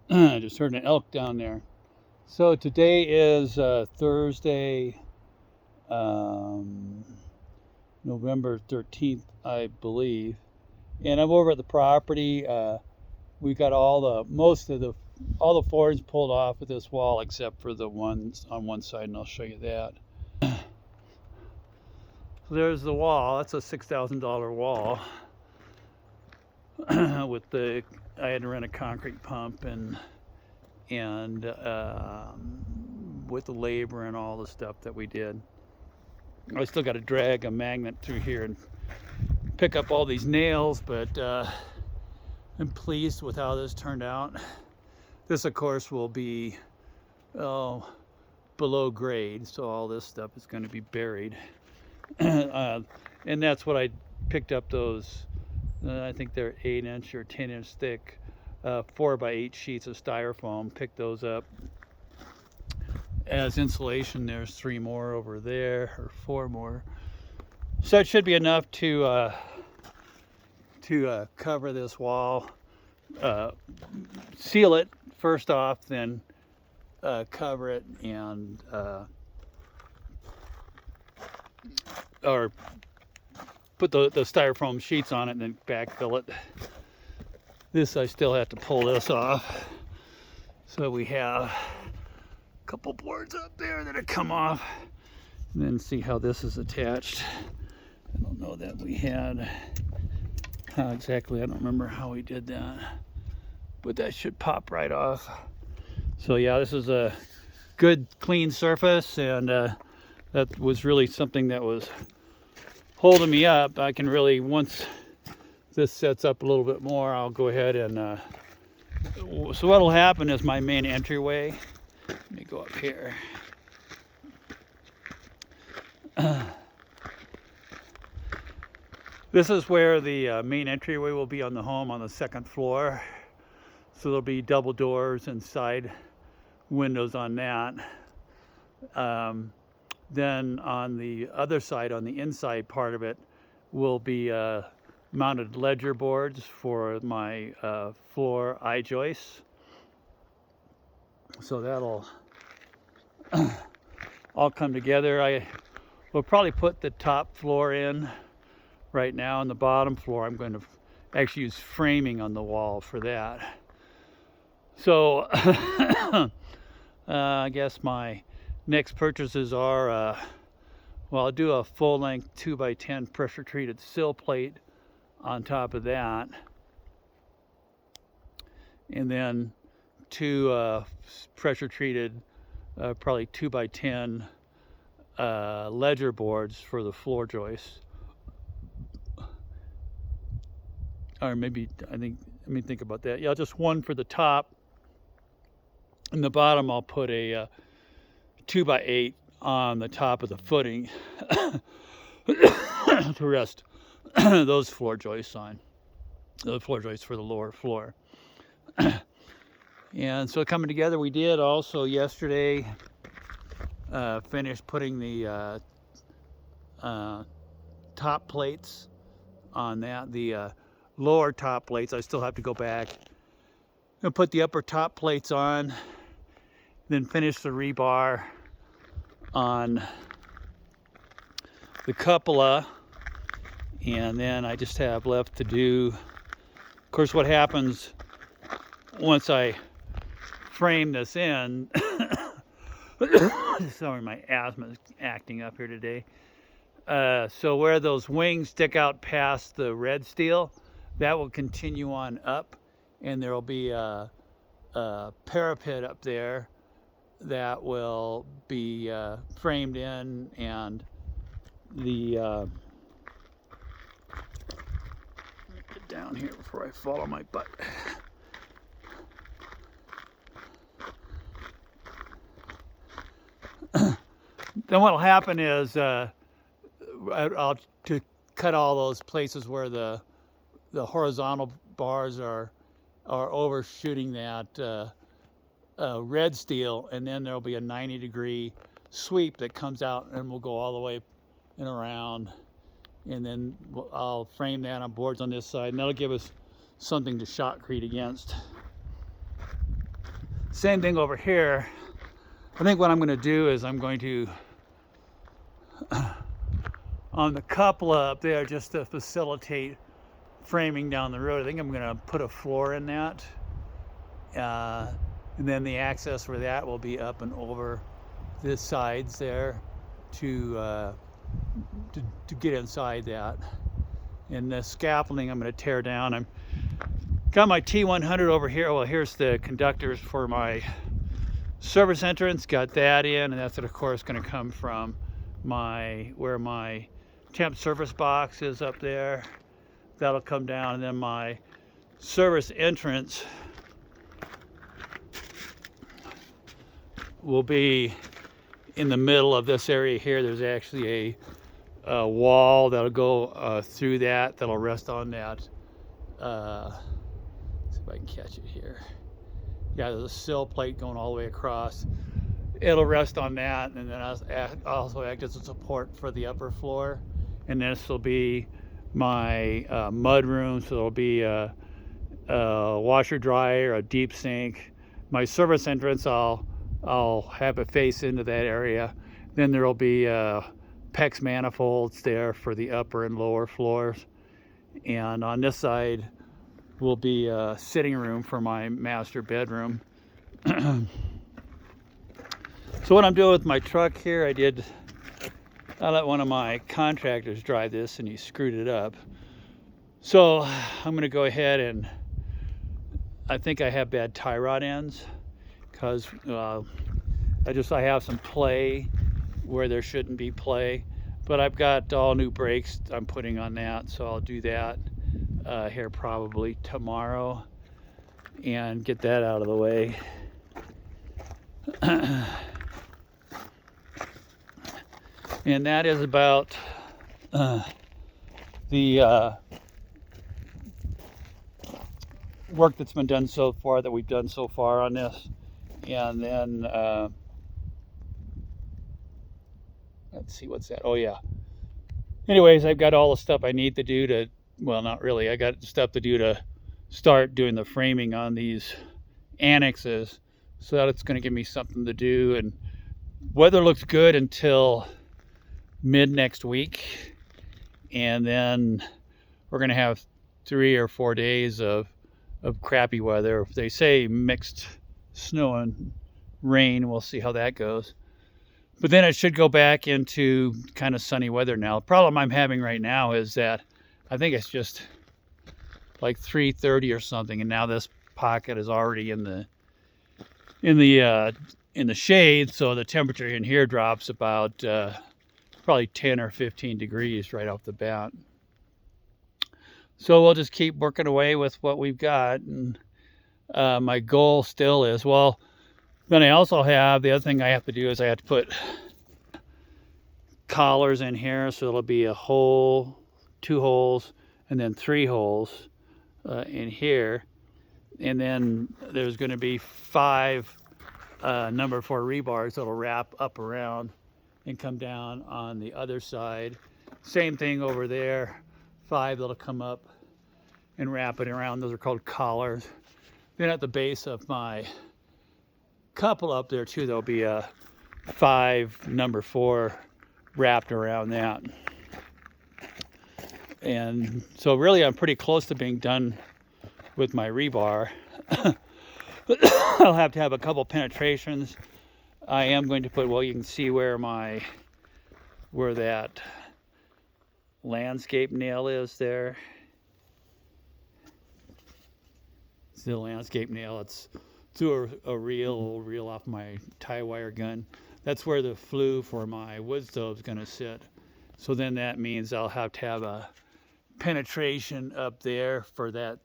I just heard an elk down there. So today is Thursday, um, November 13th, I believe. And I'm over at the property. We got all the floors pulled off of this wall except for the ones on one side, and I'll show you that. So there's the wall. That's a $6,000 wall with I had to rent a concrete pump and with the labor and all the stuff that we did. I still got to drag a magnet through here and pick up all these nails, but I'm pleased with how this turned out. This, of course, will be below grade, so all this stuff is going to be buried. And that's what I picked up those, I think they're 8-inch or 10-inch thick 4x8 sheets of styrofoam. Picked those up as insulation. There's 3 more over there, or 4 more. So it should be enough to cover this wall, seal it first off, then cover it and or put the styrofoam sheets on it and then backfill it. This, I still have to pull this off. So we have a couple boards up there that have come off. And then see how this is attached. I don't know that we had how exactly, I don't remember how we did that. But that should pop right off. So yeah, this is a good clean surface, and that was really something that was holding me up. I can really, once this sets up a little bit more, I'll go ahead and so what'll happen is my main entryway, let me go up here. This is where the main entryway will be on the home on the 2nd floor. So there'll be double doors and side windows on that. Then on the other side, on the inside part of it, will be mounted ledger boards for my floor I-joists. So that'll all come together. I will probably put the top floor in right now, and the bottom floor I'm going to actually use framing on the wall for that. So I guess my next purchases are, well, I'll do a full-length 2x10 pressure-treated sill plate on top of that, and then 2 pressure-treated, probably 2x10 ledger boards for the floor joists. Or maybe, let me think about that. Yeah, just 1 for the top. In the bottom, I'll put a 2x8 on the top of the footing to rest those floor joists on. The floor joists for the lower floor. And so coming together, we did also yesterday finish putting the top plates on that. The lower top plates, I still have to go back and put the upper top plates on, then finish the rebar on the cupola, and then I just have left to do, of course, what happens once I frame this in. Sorry, my asthma is acting up here today. So where those wings stick out past the red steel, that will continue on up, and there will be a parapet up there that will be framed in, and the let me get down here before I fall on my butt. Then what will happen is I'll to cut all those places where the horizontal bars are overshooting that red steel, and then there'll be a 90-degree sweep that comes out and will go all the way and around, and then I'll frame that on boards on this side, and that'll give us something to shotcrete against. Same thing over here. I think what I'm going to do is I'm going to, on the cupola up there, just to facilitate framing down the road, I think I'm going to put a floor in that. And then the access for that will be up and over the sides there to get inside that. And the scaffolding I'm going to tear down. I'm got my T100 over here. Well, here's the conductors for my service entrance. Got that in, and that's of course going to come from where my temp service box is up there. That'll come down, and then my service entrance will be in the middle of this area here. There's actually a wall that'll go through that'll rest on that. Let's see if I can catch it here. Yeah, there's a sill plate going all the way across. It'll rest on that, and then also act as a support for the upper floor. And this will be my mud room, so there'll be a washer dryer, a deep sink. My service entrance, I'll have it face into that area. Then there'll be PEX manifolds there for the upper and lower floors. And on this side will be a sitting room for my master bedroom. So what I'm doing with my truck here, I let one of my contractors drive this and he screwed it up. So I'm going to go ahead and I think I have bad tie rod ends because I have some play where there shouldn't be play, but I've got all new brakes I'm putting on that, so I'll do that here probably tomorrow and get that out of the way. And that is about the work that's been done so far, that we've done so far on this. And then let's see, what's that? Oh yeah. Anyways, I've got all the stuff I need to do to, well, not really. I got stuff to do to start doing the framing on these annexes, so that it's going to give me something to do. And weather looks good until mid next week, and then we're going to have 3 or 4 days of crappy weather. They say mixed snow and rain. We'll see how that goes. But then it should go back into kind of sunny weather now. The problem I'm having right now is that I think it's just like 3:30 or something, and now this pocket is already in the shade, so the temperature in here drops about probably 10 or 15 degrees right off the bat. So we'll just keep working away with what we've got, and my goal still is, well, then I also have, the other thing I have to do is I have to put collars in here, so it'll be a hole, 2 holes, and then 3 holes in here. And then there's going to be 5 number 4 rebars that'll wrap up around and come down on the other side. Same thing over there, 5 that'll come up and wrap it around. Those are called collars. Then at the base of my couple up there too, there'll be a 5 number 4 wrapped around that. And so really I'm pretty close to being done with my rebar. I'll have to have a couple penetrations. I am going to put, well, you can see where that landscape nail is there. It's the landscape nail. It's through a reel off my tie wire gun. That's where the flue for my wood stove is going to sit. So then that means I'll have to have a penetration up there for that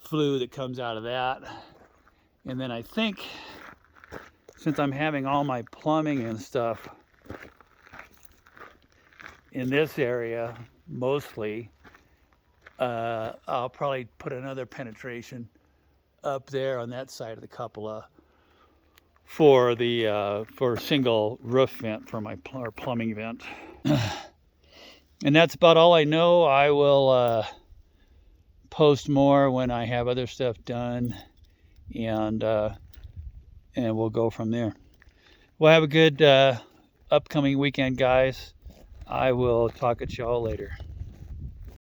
flue that comes out of that. And then I think, since I'm having all my plumbing and stuff in this area mostly, I'll probably put another penetration up there on that side of the cupola for the for single roof vent for my plumbing vent. And that's about all I know. I will post more when I have other stuff done. and we'll go from there. Well, have a good upcoming weekend, guys. I will talk at y'all later.